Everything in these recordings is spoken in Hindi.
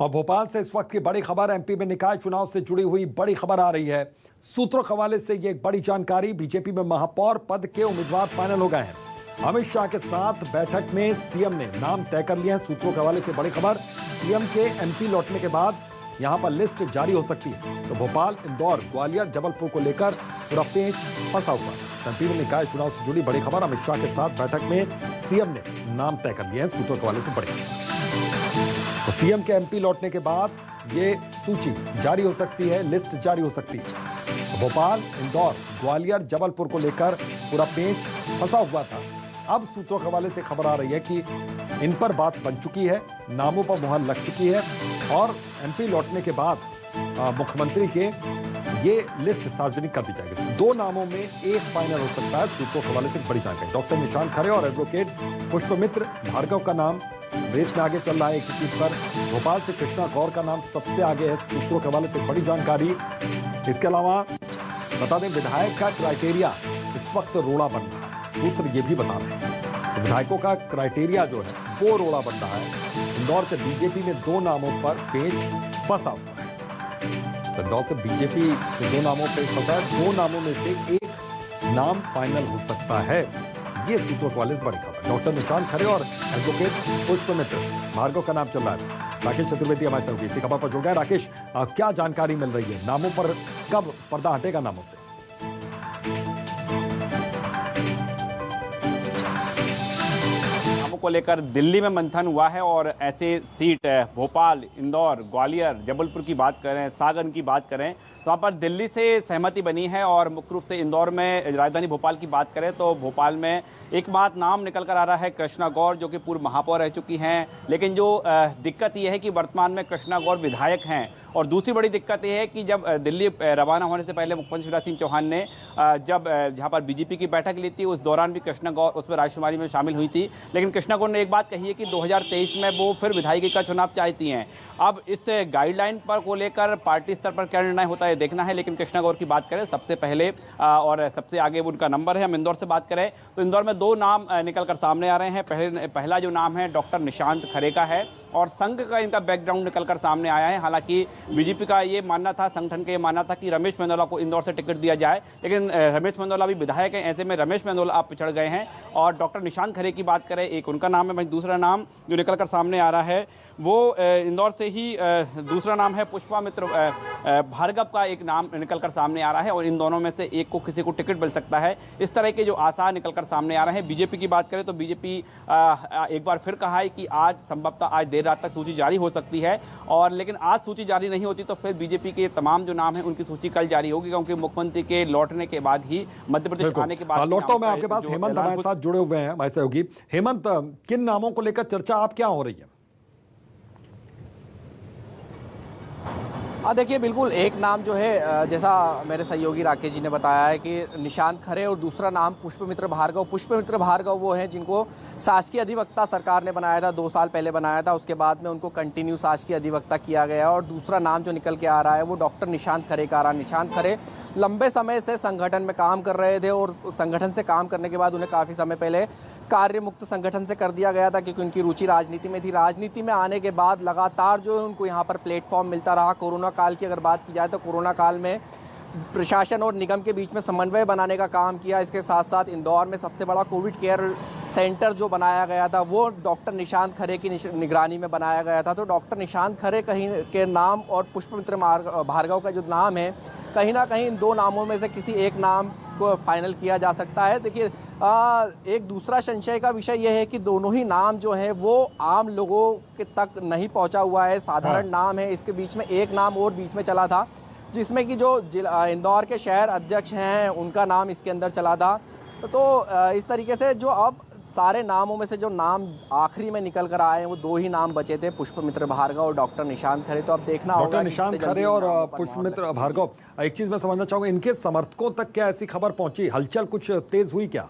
और भोपाल से इस वक्त की बड़ी खबर, एमपी में निकाय चुनाव से जुड़ी हुई बड़ी खबर आ रही है। सूत्रों के हवाले से ये एक बड़ी जानकारी, बीजेपी में महापौर पद के उम्मीदवार फाइनल हो गए हैं। अमित शाह के साथ बैठक में सीएम ने नाम तय कर लिए हैं। सूत्रों के हवाले से बड़ी खबर, सीएम के एमपी लौटने के बाद यहां पर लिस्ट जारी हो सकती है। तो भोपाल, इंदौर, ग्वालियर, जबलपुर को लेकर पूरा पेच फंसा हुआ है। एमपी में निकाय चुनाव से जुड़ी बड़ी खबर, अमित शाह के साथ बैठक में सीएम ने नाम तय कर लिए हैं। सूत्रों के हवाले से बड़ी तो सीएम के एमपी लौटने के बाद ये सूची जारी हो सकती है, लिस्ट जारी हो सकती है। भोपाल, इंदौर, ग्वालियर, जबलपुर को लेकर पूरा पेच फंसा हुआ था। अब सूत्रों के हवाले से खबर आ रही है कि इन पर बात बन चुकी है, नामों पर मुहर लग चुकी है और एमपी लौटने के बाद मुख्यमंत्री के ये लिस्ट सार्वजनिक कर दी जाएगी। दो नामों में एक फाइनल हो सकता है। सूत्रों के हवाले से बड़ी जानकारी, डॉक्टर निशांत खरे और एडवोकेट पुष्पमित्र भार्गव का नाम रेस में आगे चल रहा है एक सीट पर। भोपाल से कृष्णा गौर का नाम सबसे आगे है। सूत्रों के हवाले से बड़ी जानकारी। इसके अलावा बता दें, विधायक का क्राइटेरिया इस वक्त रोड़ा बन रहा है। सूत्र ये भी बता रहे हैं तो विधायकों का क्राइटेरिया जो है वो रोड़ा बन रहा है। इंदौर से बीजेपी में दो नामों पर पेच फंसा हुआ है। तो इंदौर से बीजेपी के दो नामों पर फंसा है। दो नामों में से एक नाम फाइनल हो सकता है। ये सूत्रों के हवाले से बड़ी खबर, डॉक्टर निशांत खरे और एडवोकेट पुष्पमित्र भार्गव का नाम चल रहा है। राकेश चतुर्वेदी हमारे साथ इसी खबर पर जुड़ गए। राकेश, क्या जानकारी मिल रही है, नामों पर कब पर्दा हटेगा नामों से? को लेकर दिल्ली में मंथन हुआ है और ऐसे सीट भोपाल, इंदौर, ग्वालियर, जबलपुर की बात करें, सागर की बात करें तो वहाँ पर दिल्ली से सहमति बनी है। और मुख्य रूप से इंदौर में, राजधानी भोपाल की बात करें तो भोपाल में एक बात नाम निकल कर आ रहा है कृष्णा गौर, जो कि पूर्व महापौर रह चुकी हैं। लेकिन जो दिक्कत यह है कि वर्तमान में कृष्णा गौर विधायक हैं। और दूसरी बड़ी दिक्कत यह है कि जब दिल्ली रवाना होने से पहले मुख्यमंत्री शिवराज सिंह चौहान ने जब जहाँ पर बीजेपी की बैठक ली थी, उस दौरान भी कृष्णा गौर उसमें राजकुमारी में शामिल हुई थी। लेकिन कृष्णा गौर ने एक बात कही है कि 2023 में वो फिर विधायिका का चुनाव चाहती हैं। अब इस गाइडलाइन पर को लेकर पार्टी स्तर पर क्या निर्णय होता है देखना है। लेकिन कृष्णा गौर की बात करें सबसे पहले और सबसे आगे उनका नंबर है। हम इंदौर से बात करें तो इंदौर में दो नाम निकल कर सामने आ रहे हैं। पहला जो नाम है डॉक्टर निशांत खरे का है और संघ का इनका बैकग्राउंड निकल कर सामने आया है। हालांकि बीजेपी का ये मानना था, संगठन का ये मानना था कि रमेश मेंदोला को इंदौर से टिकट दिया जाए। लेकिन रमेश मेंदोला भी विधायक हैं, ऐसे में रमेश मेंदोला आप पिछड़ गए हैं। और डॉक्टर निशांत खरे की बात करें, एक उनका नाम है। वहीं दूसरा नाम जो निकल कर सामने आ रहा है वो इंदौर से ही दूसरा नाम है पुष्पमित्र भार्गव का एक नाम निकल कर सामने आ रहा है। और इन दोनों में से एक को किसी को टिकट मिल सकता है। इस तरह के जो आसार निकल कर सामने आ रहे हैं। बीजेपी की बात करें तो बीजेपी एक बार फिर कहा है कि आज संभवतः आज देर रात तक सूची जारी हो सकती है। और लेकिन आज सूची जारी नहीं होती तो फिर बीजेपी के तमाम जो नाम है उनकी सूची कल जारी होगी, क्योंकि मुख्यमंत्री के लौटने के बाद ही, मध्य प्रदेश आने के बाद। लौटता हूं मैं आपके पास। हेमंत हमारे साथ जुड़े हुए हैं, हमारे सहयोगी। हेमंत, किन नामों को लेकर चर्चा आप क्या हो रही है? देखिए, बिल्कुल एक नाम जो है, जैसा मेरे सहयोगी राकेश जी ने बताया है कि निशांत खरे, और दूसरा नाम पुष्पमित्र भार्गव। पुष्पमित्र भार्गव वो हैं जिनको शासकीय अधिवक्ता सरकार ने बनाया था, 2 साल पहले बनाया था। उसके बाद में उनको कंटिन्यू शासकीय अधिवक्ता किया गया। और दूसरा नाम जो निकल के आ रहा है वो डॉक्टर निशांत खरे का आ रहा है। निशांत खरे लंबे समय से संगठन में काम कर रहे थे और संगठन से काम करने के बाद उन्हें काफ़ी समय पहले कार्य मुक्त संगठन से कर दिया गया था, क्योंकि उनकी रुचि राजनीति में थी। राजनीति में आने के बाद लगातार जो है उनको यहाँ पर प्लेटफॉर्म मिलता रहा। कोरोना काल की अगर बात की जाए तो कोरोना काल में प्रशासन और निगम के बीच में समन्वय बनाने का काम किया। इसके साथ साथ इंदौर में सबसे बड़ा कोविड केयर सेंटर जो बनाया गया था वो डॉक्टर निशांत खरे की निगरानी में बनाया गया था। तो डॉक्टर निशांत खरे कहीं के नाम और पुष्पमित्र भार्गव का जो नाम है, कहीं ना कहीं इन दो नामों में से किसी एक नाम को फाइनल किया जा सकता है। देखिए, एक दूसरा संशय का विषय यह है कि दोनों ही नाम जो है वो आम लोगों के तक नहीं पहुंचा हुआ है, साधारण नाम है। इसके बीच में एक नाम और बीच में चला था, जिसमें कि जो इंदौर के शहर अध्यक्ष हैं उनका नाम इसके अंदर चला था। तो इस तरीके से जो अब सारे नामों में से जो नाम आखिरी में निकल कर आए हैं वो दो ही नाम बचे थे, पुष्पमित्र भार्गव और डॉक्टर निशांत खरे। तो अब देखना होगा। डॉक्टर निशांत खरे और पुष्पमित्र भार्गव, एक चीज मैं समझना चाहूंगा, इनके समर्थकों तक क्या ऐसी खबर पहुंची, हलचल कुछ तेज हुई क्या?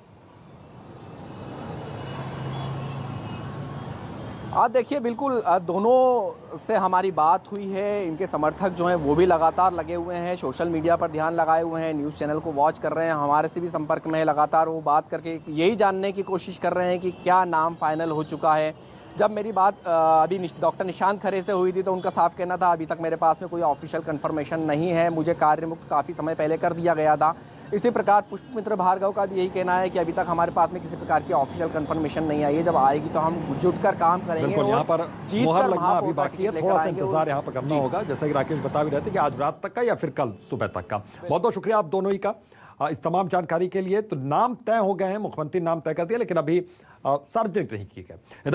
देखिए, बिल्कुल दोनों से हमारी बात हुई है। इनके समर्थक जो हैं वो भी लगातार लगे हुए हैं, सोशल मीडिया पर ध्यान लगाए हुए हैं, न्यूज़ चैनल को वॉच कर रहे हैं, हमारे से भी संपर्क में है। लगातार वो बात करके यही जानने की कोशिश कर रहे हैं कि क्या नाम फाइनल हो चुका है। जब मेरी बात अभी डॉक्टर निशांत खरे से हुई थी तो उनका साफ कहना था अभी तक मेरे पास में कोई ऑफिशियल कंफर्मेशन नहीं है, मुझे कार्यमुक्त काफ़ी समय पहले कर दिया गया था। इसी प्रकार पुष्पमित्र भार्गव का भी यही कहना है कि अभी तक हमारे पास में किसी प्रकार की ऑफिशियल कंफर्मेशन नहीं आई है, जब आएगी तो हम जुटकर काम करेंगे। बिल्कुल, यहाँ पर जीत मुहर कर लगना महापौर अभी का बाकी है, टिकट थोड़ा सा लेकर आएंगे। इंतजार यहाँ पर करना होगा, जैसा कि राकेश बता भी रहे थे कि आज रात तक का या फिर कल सुबह तक का। बहुत बहुत शुक्रिया आप दोनों ही का इस तमाम जानकारी के लिए। तो नाम तय हो गए हैं, मुख्यमंत्री नाम तय कर दिया, लेकिन अभी सार्वजनिक नहीं किए गए।